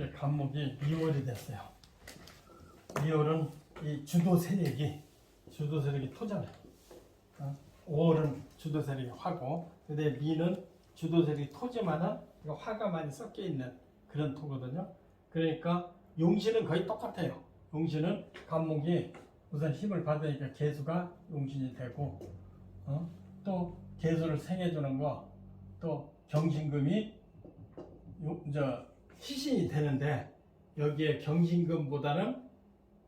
이렇게 간목이 미월이 됐어요. 미월은 이 주도 세력이 토잖아요. 5월은 주도 세력이 화고, 근데 미는 주도 세력이 토지만은 화가 많이 섞여 있는 그런 토거든요. 그러니까 용신은 거의 똑같아요. 용신은 간목이 우선 힘을 받으니까 계수가 용신이 되고, 또 계수를 생해주는 거, 또 경신금이 희신이 되는데, 여기에 경신금보다는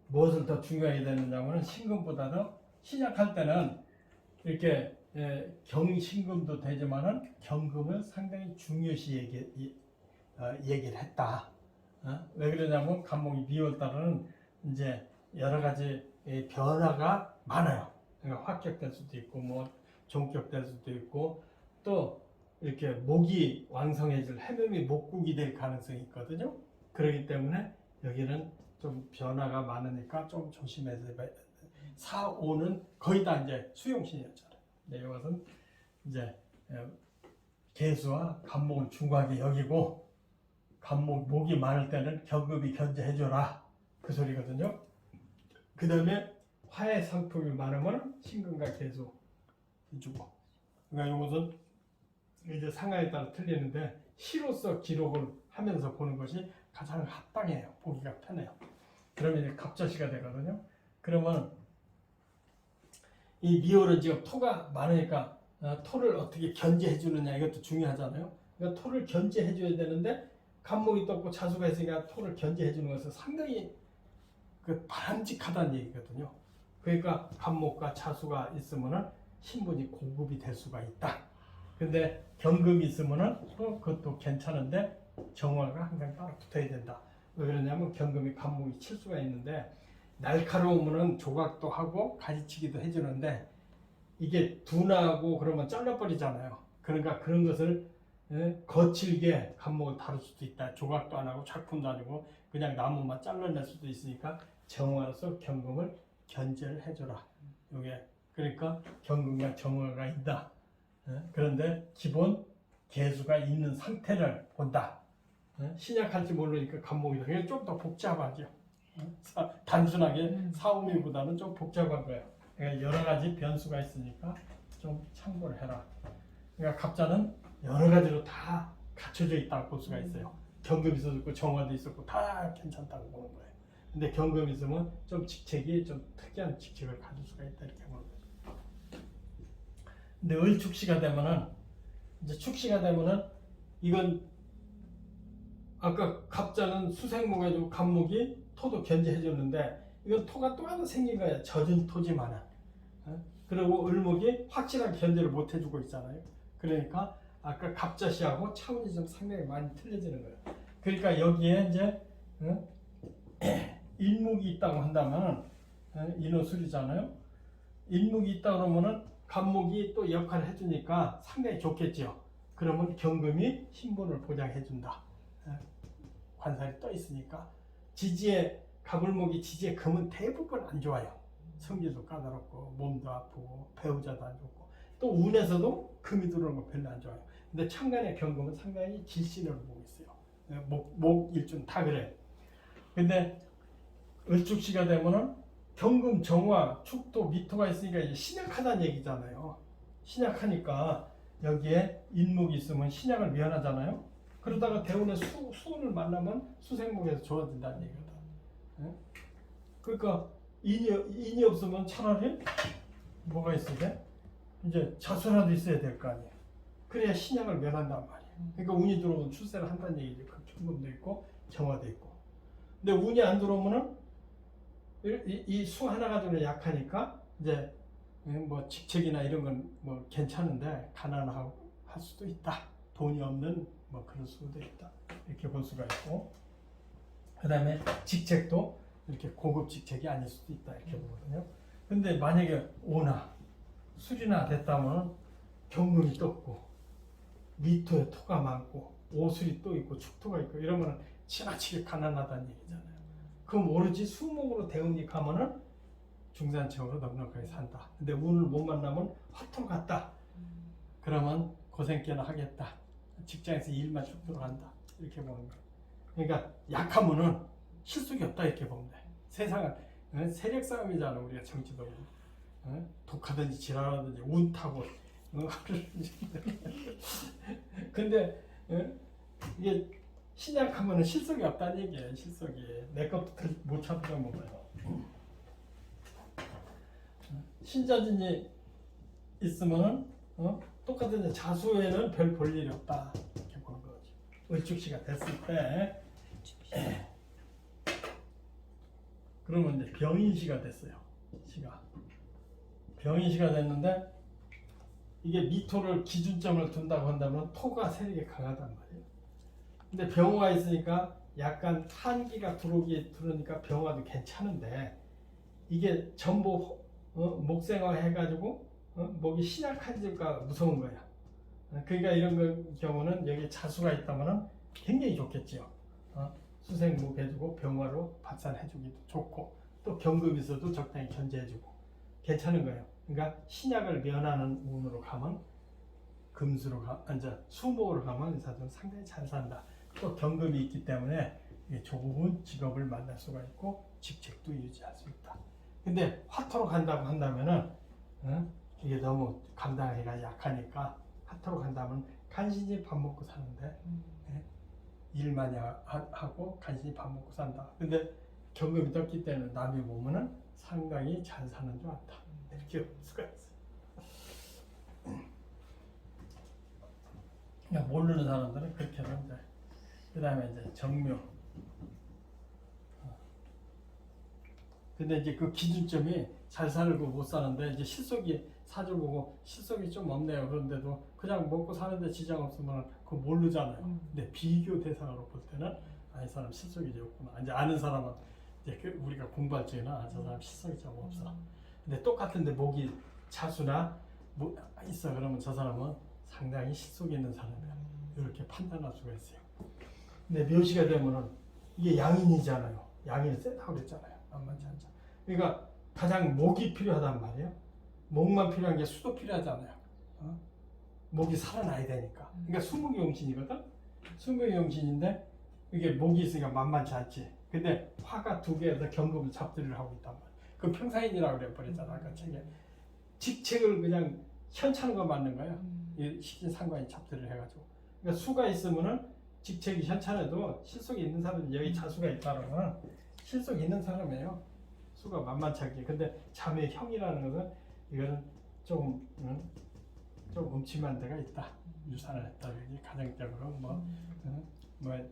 무엇을 더 중요하게 되느냐면 신금보다도 신약할 때는 이렇게 경신금도 되지만은 경금을 상당히 중요시 얘기를 했다. 왜 그러냐면 간목이 미월달은 이제 여러 가지 변화가 많아요. 그러니까 합격될 수도 있고 뭐 종격될 수도 있고, 또 이렇게 목이 왕성해질 해묘미 목국이 될 가능성이 있거든요. 그렇기 때문에 여기는 좀 변화가 많으니까 좀 조심해서 4, 5는 거의 다 이제 수용신이었잖아요. 근데 이것은 이제 계수와 간목을 중요하게 여기고, 목이 많을 때는 경금이 견제해줘라, 그 소리거든요. 그 다음에 화의 상품이 많으면 신금과 계수 해주고. 그러니까 이것은 이제 상황에 따라 틀리는데 시로서 기록을 하면서 보는 것이 가장 합당해요. 보기가 편해요. 그러면 이제 갑자시가 되거든요. 그러면 이 미월은 지금 토가 많으니까 토를 어떻게 견제해 주느냐, 이것도 중요하잖아요. 그러니까 토를 견제해 줘야 되는데 간목이 떴고 자수가 있으니까 토를 견제해 주는 것은 상당히 바람직하다는 얘기거든요. 그러니까 간목과 자수가 있으면은 신분이 고급이 될 수가 있다. 근데 경금이 있으면은 그것도 괜찮은데 정화가 항상 따로 붙어야 된다. 왜 그러냐면 경금이 간목이 칠 수가 있는데, 날카로우면은 조각도 하고 가지치기도 해주는데 이게 둔하고 그러면 잘라버리잖아요. 그러니까 그런 것을 거칠게 간목을 다룰 수도 있다. 조각도 안 하고 작품도 아니고 그냥 나무만 잘라낼 수도 있으니까 정화로서 경금을 견제를 해줘라. 이게 그러니까 경금과 정화가 있다. 그런데 기본 계수가 있는 상태를 본다. 신약할지 모르니까 간목이다. 그게 좀 더 복잡하죠. 단순하게 사오미보다는 좀 복잡한 거예요. 그러니까 여러 가지 변수가 있으니까 좀 참고를 해라. 그러니까 갑자는 여러 가지로 다 갖춰져 있다고 볼 수가 있어요. 경금이 있었고 정화도 있었고 다 괜찮다고 보는 거예요. 근데 경금이 있으면 좀 직책이 좀 특이한 직책을 가질 수가 있다, 이렇게 보는 거죠. 근데 을축시가 되면은, 이제 축시가 되면은 이건 아까 갑자는 수생목해주고 간목이 토도 견제해줬는데, 이건 토가 또 하나 생긴 거예요. 젖은 토지만은. 그리고 을목이 확실하게 견제를 못 해주고 있잖아요. 그러니까 아까 갑자시하고 차원이 좀 상당히 많이 틀려지는 거예요. 그러니까 여기에 이제 인목이 있다고 한다면, 인호술이잖아요. 인목이 있다 그러면은 간목이 또 역할을 해주니까 상당히 좋겠죠. 그러면 경금이 신분을 보장해준다. 관살이 떠 있으니까. 지지에 가불목이 지지에 금은 대부분 안 좋아요. 성질도 까다롭고 몸도 아프고 배우자도 안 좋고, 또 운에서도 금이 들어오는 거 별로 안 좋아요. 근데 천간의 경금은 상당히 길신을 보고 있어요. 목 일준 다 그래. 근데 을축시가 되면은 경금, 정화, 축토, 미토가 있으니까 이제 신약하다는 얘기잖아요. 신약하니까 여기에 인목이 있으면 신약을 면하잖아요. 그러다가 대운의 수운을 만나면 수생목에서 좋아진다는 얘기거든. 그러니까 인이 없으면 차라리 뭐가 있어야, 이제 자수라도 있어야 될 거 아니에요. 그래야 신약을 면한단 말이에요. 그러니까 운이 들어오면 출세를 한다는 얘기죠. 그 경금도 있고 정화도 있고. 근데 운이 안 들어오면은 이 수 하나 가지고는 약하니까 이제 뭐 직책이나 이런 건 뭐 괜찮은데 가난할 수도 있다. 돈이 없는 뭐 그런 수도 있다. 이렇게 볼 수가 있고, 그 다음에 직책도 이렇게 고급 직책이 아닐 수도 있다, 이렇게 보거든요. 근데 만약에 오나 술이나 됐다면 경금이 떴고 미토에 토가 많고 오술이 또 있고 축토가 있고 이러면 지나치게 가난하다는 얘기잖아요. 그럼 오로지 수목으로 대운이 가면은 중산층으로 넉넉하게 산다. 근데 운을 못 만나면 화토 같다. 그러면 고생 꽤나 하겠다. 직장에서 일만 쭉 들어간다. 이렇게 보는 거예요. 그러니까 약하면은 실속이 없다 이렇게 보면 돼. 세상은 세력 싸움이잖아. 우리가 정치도 독하든지 지랄하든지 운 타고 근데 이게 신약하면은 실속이 없다는 얘기예요. 실속이 내 것도 못 찾으면 뭐예요. 신자진이 있으면은 똑같은 자수에는 별 볼 일이 없다 이렇게 보는 거지. 을축시가 됐을 때 그러면 이제 병인시가 됐어요. 시가 병인시가 됐는데 이게 미토를 기준점을 둔다고 한다면 토가 세력이 강하단 말이에요. 근데 병화가 있으니까 약간 한기가 들어오니까 병화도 괜찮은데 이게 전부 목생화 해가지고 목이 신약해질까 무서운 거야. 그러니까 이런 경우는 여기 자수가 있다면 굉장히 좋겠죠. 수생목 해주고 병화로 발산해주기도 좋고 또 경금이 있어도 적당히 견제해주고 괜찮은 거예요. 그러니까 신약을 면하는 운으로 가면 금수로 이제 수목으로 가면 의사들은 상당히 잘 산다. 또 경금이 있기 때문에 좋은 직업을 만날 수가 있고 직책도 유지할 수 있다. 근데 화토로 간다고 한다면은 이게 너무 감당하기가 약하니까 화토로 간다면 간신히 밥 먹고 사는데 일 많이 하고 간신히 밥 먹고 산다. 근데 경금이 떴기 때문에 남이 보면은 상당히 잘 사는 줄 안다. 이렇게 볼 수가 있어요. 그냥 모르는 사람들은 그렇게 하는데 그 다음에 이제 정묘. 근데 이제 그 기준점이 잘 살고 못 사는데 이제 실속이 사주 보고 실속이 좀 없네요. 그런데도 그냥 먹고 사는데 지장 없으면 그거 모르잖아요. 근데 비교 대상으로 볼 때는 이 사람 실속이 좋구나. 이제 아는 사람은 이제 우리가 공부할 적에는 저 사람 실속이 좀 없어. 근데 똑같은데 목이 자수나 뭐 있어 그러면 저 사람은 상당히 실속이 있는 사람이야. 이렇게 판단할 수가 있어요. 근데 묘시가 되면은 이게 양인이잖아요. 양인은 세다고 그랬잖아요. 만만치 않죠. 그러니까 가장 목이 필요하단 말이에요. 목만 필요한 게 수도 필요하잖아요. 목이 살아나야 되니까. 그러니까 수목이 용신이거든. 수목이 용신인데 이게 목이 있으니까 만만치 않지. 근데 화가 두 개에서 경금을 잡들이를 하고 있단 말이야. 그 평사인이라고 그래 버렸잖아. 아까 책에 직책을 그냥 현찮은 거 맞는 거야. 식신 상관이 잡들이를 해가지고. 그러니까 수가 있으면은 직책이 현찮아도 실속이 있는 사람은 여기 자수가 있다라면 실속이 있는 사람이에요. 수가 만만치 않게. 근데 자매의 형이라는 것은 이거는 좀 음침한 데가 있다. 유산을 했다. 가정적으로 뭐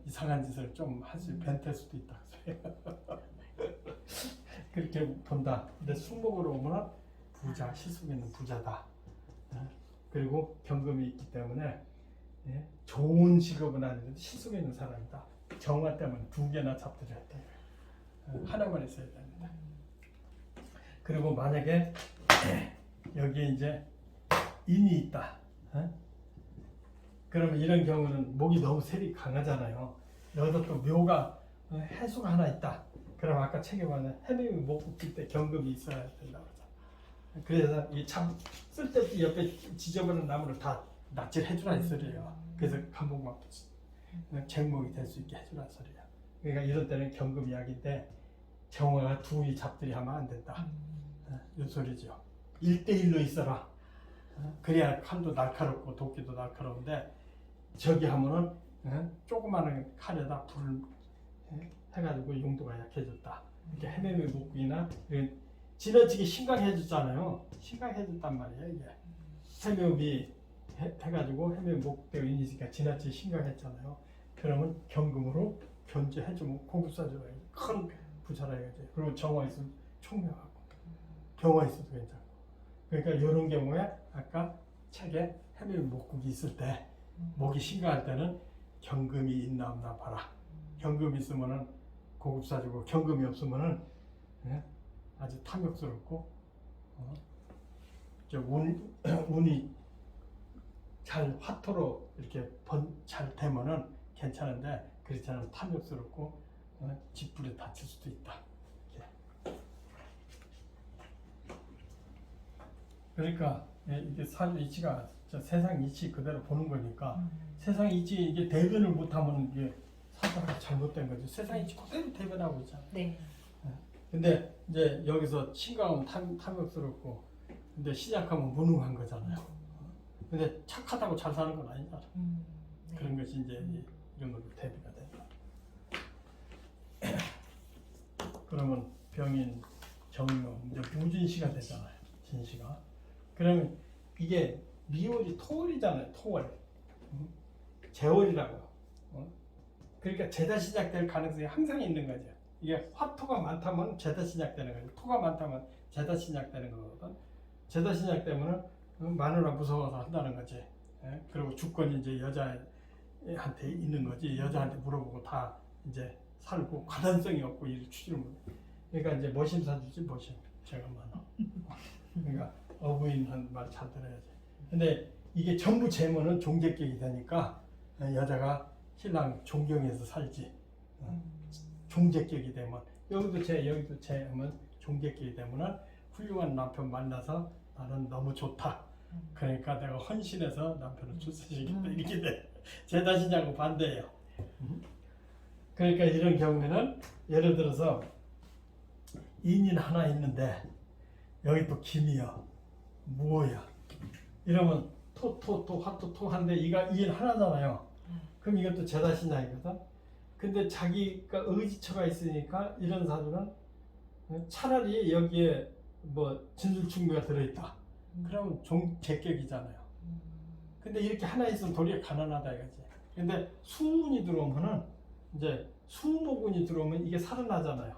이상한 짓을 좀 할 수 변태 수도 있다. 그렇게 본다. 근데 수목으로 오면 부자, 실속 있는 부자다. 그리고 경금이 있기 때문에 좋은 직업은 아닌데 실속 있는 사람이다. 정화 때문에 두 개나 잡들여야 돼. 하나만 있어야 됩니다. 그리고 만약에 여기에 이제 인이 있다. 그러면 이런 경우는 목이 너무 세력이 강하잖아요. 여기서 또 묘가 해수가 하나 있다. 그럼 아까 책에 보면 해명이 목 붙일 때 경금이 있어야 된다고 하잖아. 그래서 이 참 쓸데없이 옆에 지저분한 나무를 다 낯질해주라는 소리예요. 그래서 간목만 쟁목이 될 수 있게 해주라는 소리야. 그러니까 이럴 때는 경금 이야기인데 정화가 둘이 잡들이 하면 안 된다. 이 소리죠. 1대1로 있어라. 그래야 칼도 날카롭고 도끼도 날카로운데 저기 하면은 조그마한 칼에다 불을 해가지고 용도가 약해졌다. 이렇게 해매매 목구이나 지나치게 심각해졌잖아요. 심각해졌단 말이에요. 이게 해묘비 해가지고 해묘 목대 인이니까 지나치게 심각했잖아요. 그러면 경금으로 견제해주면 고급사주가 큰 부자라 이거지. 그리고 정화 있으면 총명하고 병화 있어도 괜찮고. 그러니까 이런 경우에 아까 책에 해묘 목국이 있을 때 목이 심각할 때는 경금이 있나 없나 봐라. 경금이 있으면은 고급사주고 경금이 없으면은 아주 탐욕스럽고 운이 잘 화토로 이렇게 잘 되면은 괜찮은데 그렇지 않으면 탐욕스럽고 짓불에 다칠 수도 있다. 이렇게. 그러니까 이게 사주 이치가 세상 이치 그대로 보는 거니까 세상 이치 이게 대변을 못하면 이게 사고가 잘못된 거지. 세상이 그대로 대변하고 있잖아. 네. 근데 이제 여기서 심각하면 탐욕스럽고, 근데 시작하면 무능한 거잖아요. 근데 착하다고 잘 사는 건 아니잖아. 네. 그런 것이 이제 이런 걸로 대비가 돼. 그러면 병인 정명 이제 무진시가 되잖아요. 진시가. 그러면 이게 미월이 토월이잖아요. 토월. 제월이라고. 그러니까 제다 시작될 가능성이 항상 있는 거죠. 이게 화토가 많다면 제다 시작되는 거죠. 토가 많다면 제다 시작되는 거거든. 제다 시작되면은 마누라 무서워서 한다는 거지. 예? 그리고 주권이 이제 여자한테 있는 거지. 여자한테 물어보고 다 이제 살고 가단성이 없고 일 추진을 못. 그러니까 이제 머신 사주지 머신. 제가 많아. 그러니까 어부인 한 말 잘 들어야지. 근데 이게 전부 재물은 종제격이 되니까 여자가 신랑 존경해서 살지. 종제격이 되면 여기도 여기도 하면 종제격이 되면은 훌륭한 남편 만나서 나는 너무 좋다. 그러니까 내가 헌신해서 남편을 출세시킨다. 이렇게 돼. 제 자신하고 반대예요. 그러니까 이런 경우에는 예를 들어서 인인 하나 있는데 여기 또 김이야, 무어야. 이러면 토 화토 한데 이가 인 하나잖아요. 그럼 이것도 제다신약이거든. 근데 자기가 의지처가 있으니까 이런 사주는 차라리 여기에 뭐 진술충구가 들어있다. 그러면 종제격이잖아요. 근데 이렇게 하나 있으면 도리어 가난하다 이거지. 근데 수운이 들어오면은 이제 수목운이 들어오면 이게 살아나잖아요.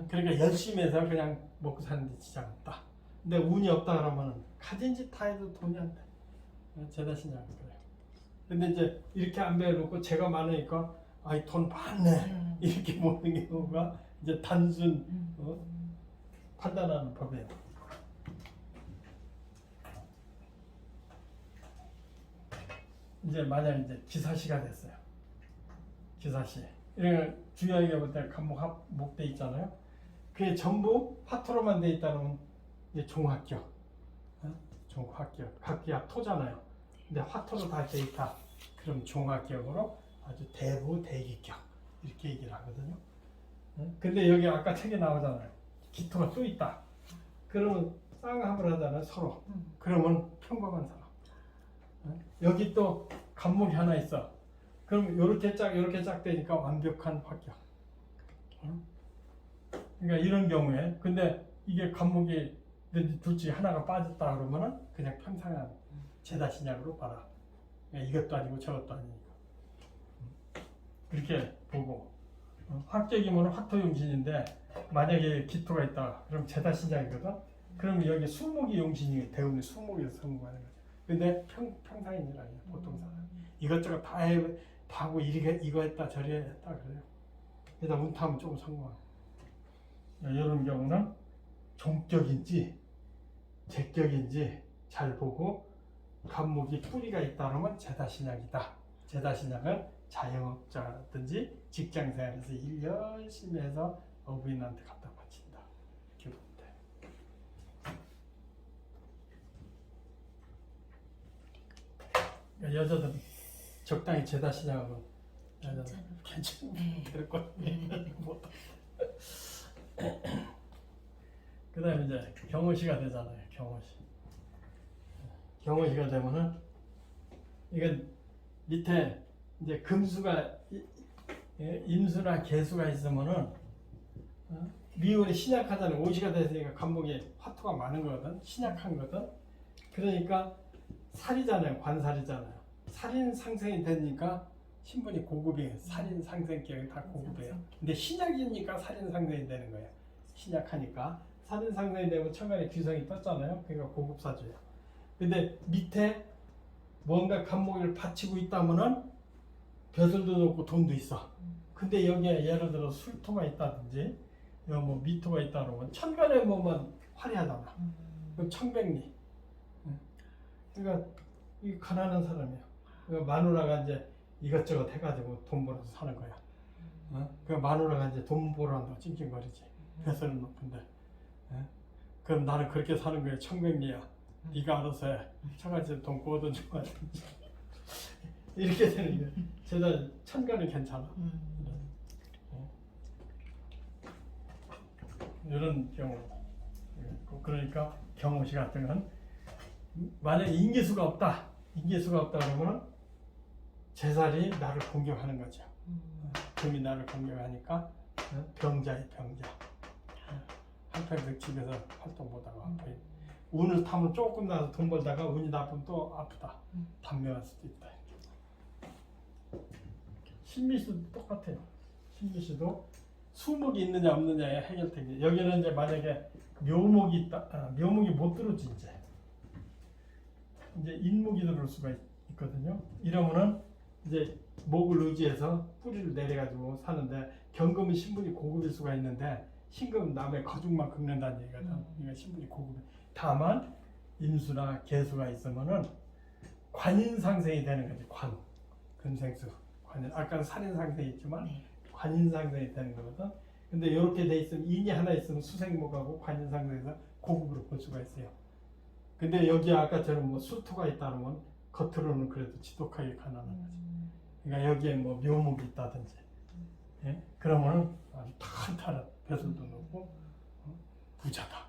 그러니까 열심히 해서 그냥 먹고 사는데 지장 없다. 근데 운이 없다 그러면은 가진 짓 다 해도 돈이 안 돼. 제다신약은 그래요. 근데 이제 이렇게 안 배워놓고 제가 많으니까 아이 돈 많네 이렇게 보는 경우가 이제 단순 판단하는 법이에요. 이제 만약 이제 기사시가 됐어요. 기사시. 이런 중요하게 볼 때 간목 합목돼 있잖아요. 그게 전부 화토로만 돼 있다면 이제 종합격. 종합격. 각기합 토잖아요. 근데 화토로 다 돼 있다. 그럼 종합격으로 아주 대부 대기격 이렇게 얘기를 하거든요. 근데 여기 아까 책에 나오잖아요. 기토가 또 있다. 그러면 쌍합을 하잖아요. 서로. 그러면 평범한 사람. 여기 또 간목이 하나 있어. 그럼 요렇게 짝 되니까 완벽한 합격. 그러니까 이런 경우에 근데 이게 간목이 둘 중에 하나가 빠졌다 그러면은 그냥 평상한 제다신약으로 봐라. 이것도 아니고 저것도 아니니까. 그렇게 보고 합격이면 화토용신인데 만약에 기토가 있다 그럼 제다신약이거든. 그럼 여기 수목이 용신이 대운이 수목에서 성공하는 거죠. 근데 평상인 일 아니야. 보통 사람 이것저것 다 하고 이거 했다 저리 했다 그래요. 그래서 운타면 조금 성공하고 이런 경우는 종격인지 제격인지 잘 보고 간목이 뿌리가 있다 그러면 제다신약이다. 제다신약은 자영업자든지 직장생활에서 일 열심히 해서 어부인한테 갖다 바친다. 이렇게 보면 돼. 그러니까 여자들은 적당히 제다신약으로 괜찮은 될 것 같아. 그 다음에 이제 경호시가 되잖아요. 경호시가 되면은 이건 밑에 이제 금수가 임수나 개수가 있으면은 미운이 신약하잖아요. 오시가 됐으니까 간목이 화토가 많은 거거든. 신약한 거거든. 그러니까 살이잖아요. 관살이잖아요. 살인 상생이 되니까 신분이 고급이에요. 살인 상생격이 다 고급이에요. 근데 신약이니까 살인 상생이 되는 거예요. 신약하니까 살인 상생이 되면 천간에 귀성이 떴잖아요. 그러니까 고급 사주예요. 근데 밑에 뭔가 간목을 바치고 있다면은 벼슬도 높고 돈도 있어. 근데 여기에 예를 들어 술토가 있다든지 여기 뭐 미토가 있다 그러면 천간에 뭐만 화려하잖아. 그럼 청백리. 그러니까 이 가난한 사람이야. 그러니까 마누라가 이제 이것저것 해가지고 돈 벌어서 사는 거야. 그 마누라가 이제 돈 벌어 한다고 찡찡거리지. 벼슬은 높은데. 그럼 나는 그렇게 사는 거야. 청백리야. 네가 알아서 해. 처갓집 돈 구워도 좋아하든지. 이렇게 되는 거예요. 제가 천간은 괜찮아. 이런 경우. 그러니까 경호시 같은 건 만약 인계수가 없다. 인계수가 없다 그러면 제살이 나를 공격하는 거죠. 금이 나를 공격하니까 병자의 병자. 한평생 집에서 활동 못하고 아파. 운을 타면 조금 나서 돈 벌다가 운이 나쁘면 또 아프다. 단명할 수도 있다. 신미수도 똑같아요. 신미수도 수목이 있느냐 없느냐의 해결책이. 여기는 이제 만약에 묘목이 있다. 묘목이 못 들어오지 이제 인목이 들어올 수가 있거든요. 이러면은 이제 목을 의지해서 뿌리를 내려가지고 사는데 경금은 신분이 고급일 수가 있는데 신금은 남의 거죽만 긁는다는 얘기거든. 그러니까 신분이 고급. 다만 임수나 개수가 있으면은 관인상생이 되는 거지. 관, 금생수, 관인. 아까 살인상생이 있지만 관인상생이 되는 거거든. 근데 이렇게 돼 있으면 인이 하나 있으면 수생목하고 관인상생에서 고급으로 볼 수가 있어요. 근데 여기 아까처럼 뭐 술토가 있다면 겉으로는 그래도 지독하게 가난한 거지. 그러니까 여기에 뭐 묘목이 있다든지, 예? 그러면은 아주 탄탄한 배설도 높고 부자다.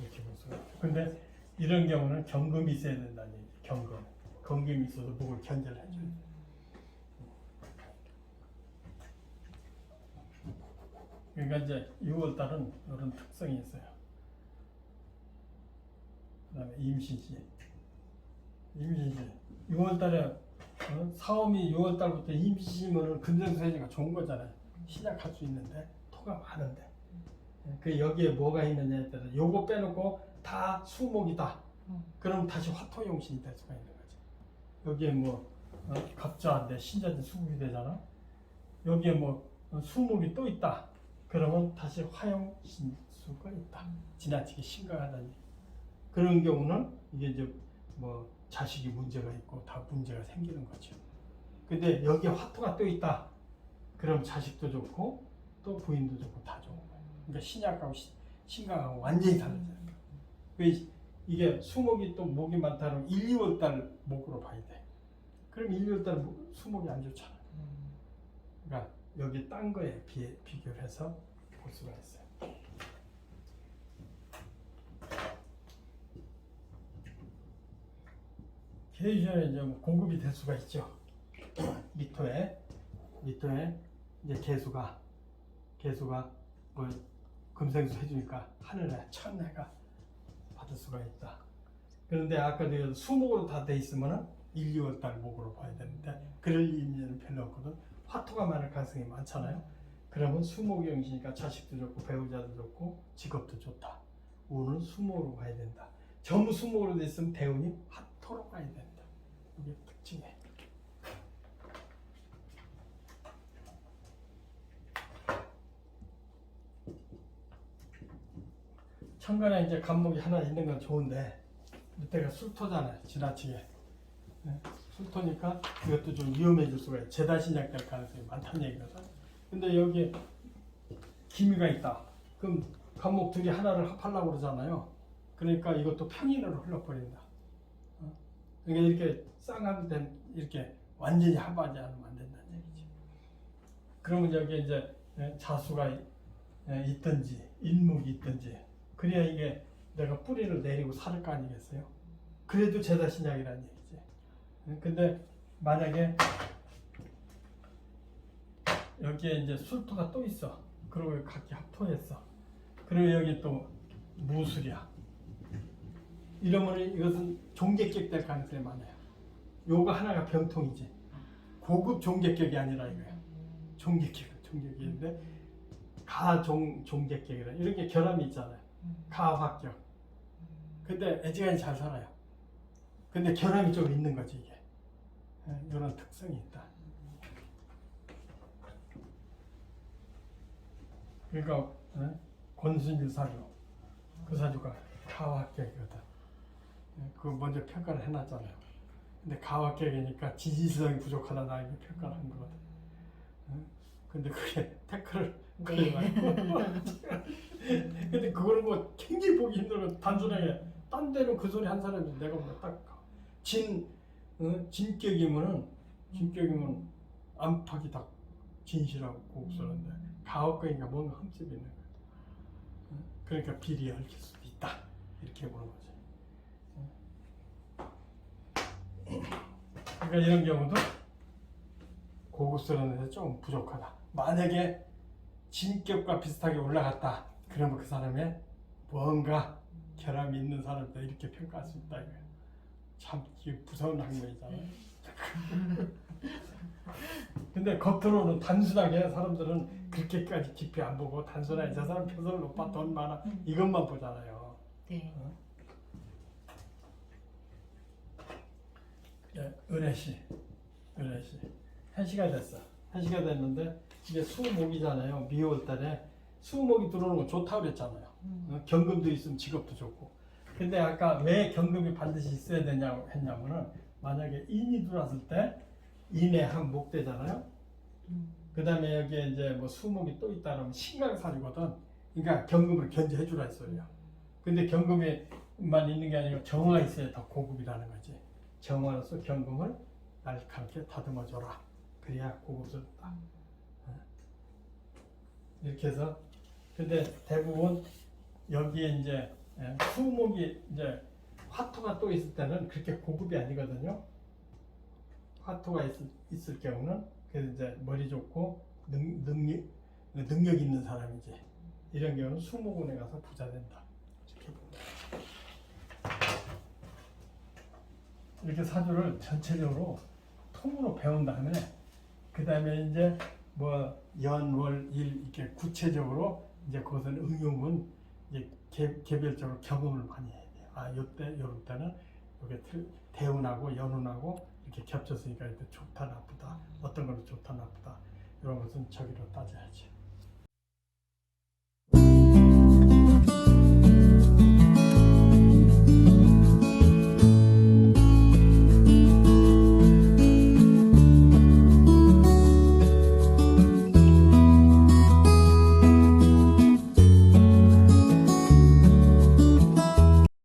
이렇게 볼 수가 있죠. 근데 이런 경우는 경금이 있어야 된다는 얘기. 경금이 있어서 목을 견제를 해줘야 돼. 그러니까 이제 6월달은 이런 특성이 있어요. 그다음에 임신시. 6월달에 사오미 6월달부터 임신시면은 금생수해지가 좋은 거잖아요. 시작할 수 있는데 토가 많은데 그 여기에 뭐가 있느냐에 따라 요거 빼놓고 다 수목이다. 그럼 다시 화토용신이 될 수가 있는 거죠. 여기에 뭐 갑자인데 신자인데 수국이 되잖아. 여기에 뭐 수목이 또 있다. 그러면 다시 화용신수가 있다. 지나치게 심각하다는 얘기. 그런 경우는 이게 이제 뭐 자식이 문제가 있고 다 문제가 생기는 거죠. 근데 여기에 화토가 또 있다. 그럼 자식도 좋고 또 부인도 좋고 다 좋은 거예요. 그러니까 신약하고 신강하고 완전히 달라져요. 이게 수목이 또 목이 많다면 1, 2월달 목으로 봐야 돼. 그럼 1, 2월달 수목이 안 좋잖아. 그러니까 여기 딴 거에 비교를 해서 볼 수가 있어요. 계시에 이제 공급이 될 수가 있죠. 미토에 이제 개수가 뭐 금생수 해주니까 하늘에 천해가 받을 수가 있다. 그런데 아까도 수목으로 다 돼 있으면은 1, 2월달 목으로 봐야 되는데 그럴 의미는 별로 없거든. 화토가 많을 가능성이 많잖아요. 그러면 수목이 영시니까 자식도 좋고 배우자도 좋고 직업도 좋다. 운은 수목으로 가야 된다. 전부 수목으로 돼 있으면 대운이 화토로 가야 된다. 이게 특징이에요. 천간에 이제 간목이 하나 있는 건 좋은데 밑에가 술토잖아요. 지나치게. 네? 술토니까 이것도 좀 위험해질 수가 있어요. 재다신약될 가능성이 많다는 얘기거든. 근데 여기에 기미가 있다. 그럼 간목 둘이 하나를 합하려고 그러잖아요. 그러니까 이것도 평인으로 흘러버린다. 그러니까 이렇게 쌍합된 이렇게 완전히 합하지 않으면 안 된다는 얘기지. 그러면 여기 이제 자수가 있든지 인목이 있든지 그래야 이게 내가 뿌리를 내리고 살을 거 아니겠어요? 그래도 재다신약이라는 얘기지. 근데 만약에 여기에 이제 술토가 또 있어. 그리고 각기 합토했어. 그리고 여기 또 무술이야. 이러면 이것은 종객격 될 가능성이 많아요. 요거 하나가 병통이지. 고급 종객격이 아니라 이거야. 종객격인데 가종객격이라 이런 게 결함이 있잖아요. 가합격. 근데 애지간히 잘 살아요. 근데 결함이 좀 있는 거지 이게. 이런 특성이 있다. 그러니까 권순일 사주 그 사주가 가합격이거든. 그거 먼저 평가를 해놨잖아요. 근데 가합격이니까 지지성이 부족하다 나 이게 평가를 한 거거든. 근데 그게 태클을 그래 말고. 근데 그거는 뭐 굉장히 보기 힘들고 단순하게 딴 데는 그 소리 한 사람이 내가 뭐 딱 진격이면 안팎이 다 진실하고 고급스러운데 가혹거니까 뭔가 흠집이 있는 거예요. 그러니까 비리에 얽힐 수도 있다 이렇게 보는 거죠. 그러니까 이런 경우도 고급스러운 데서 좀 부족하다. 만약에 진격과 비슷하게 올라갔다 그러면 그 사람의 뭔가 결함이 있는 사람이다 이렇게 평가할 수 있다 이거예요. 참 무서운 학문이잖아요. 근데 겉으로는 단순하게 사람들은 그렇게까지 깊이 안 보고 단순하게 저 사람 표현을 높아 돈 많아 이것만 보잖아요. 네. 은혜씨 1시가 됐어. 1시가 됐는데 이제 수목이잖아요. 미월달에 수목이 들어오는 건 좋다고 그랬잖아요. 경금도 있으면 직업도 좋고. 근데 아까 왜 경금이 반드시 있어야 되냐고 했냐면은 만약에 인이 들어왔을 때 인의 한 목대잖아요. 그 다음에 여기에 이제 뭐 수목이 또 있다 그러면 신강살이거든. 그러니까 경금을 견제해 주라 했어요. 근데 경금에만 있는 게 아니고 정화가 있어야 더 고급이라는 거지. 정화로서 경금을 날카롭게 다듬어 줘라. 그래야 고급스럽다. 이렇게 해서 근데 대부분 여기에 이제 수목이 이제 화토가 또 있을 때는 그렇게 고급이 아니거든요. 화토가 있을 경우는 그래서 이제 머리 좋고 능력 있는 사람이지. 이런 경우는 수목원에 가서 부자 된다. 이렇게 사주를 전체적으로 통으로 배운 다음에 그 다음에 이제 뭐 연, 월, 일 이렇게 구체적으로 이제 그것은 응용은 이제 개별적으로 경험을 많이 해야 돼요. 아, 요럴 때는 이게 대운하고 연운하고 이렇게 겹쳤으니까 좋다 나쁘다 어떤 거는 좋다 나쁘다 이런 것은 저기로 따져야지.